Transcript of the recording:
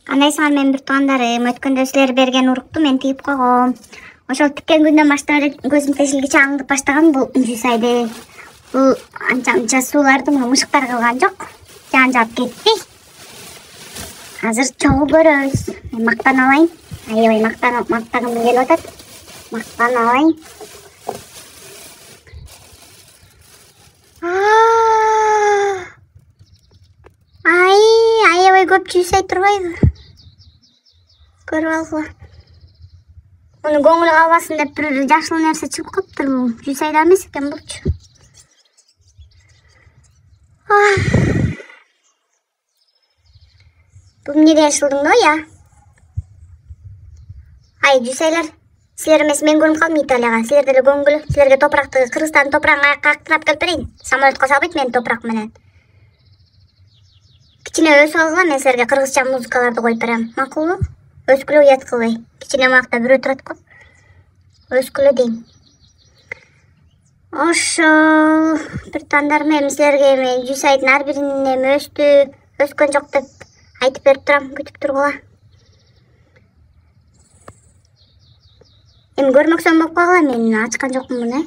Кандай саан менин бир туугандарым, өткөндө силер берген урукту мен тигип койгом. Ошол тиккен күндөн баштап эле көзүм тешилгиче аңдып баштаган бул жусайды. Бул анча сууларды мышыктар кылган жок. Жан жаап кетти. Азыр чогуу көрөбүз. Мен мактана алайын. Аябай мактагым келип атат. Мактана алайын. Аябай көп жусай турбайбы? Көрүп алгыла. Муну көңүл калбасын деп бир жашыл нерсе чыгып калыптыр. Бул жусайда эмес экен булчу. Бул эмнеге ашылдың да, я? Ай, жусайлар, силер эмес, мен көрүнүп калдым Италияга. Силер деле көңгүлө. Силерге топуракты, Кыргызстандын топурагын кактырап келип берейин. Самолетко салбайт менин топурак менен. Кичине өсүп алгыла, мен силерге кыргызча музыкаларды коюп берем. Макулбу? Өскүлө уят кылбай. Кичине муакта бирөө турат го. Өскүлө дейм. Ошол бир туугандарым эми силерге мен жусайдын ар биринин эми өскөн жок деп айтып берип турам, күтүп тургула. Эми көрмөксөн болуп калгыла, мен ачкан жокмун буну.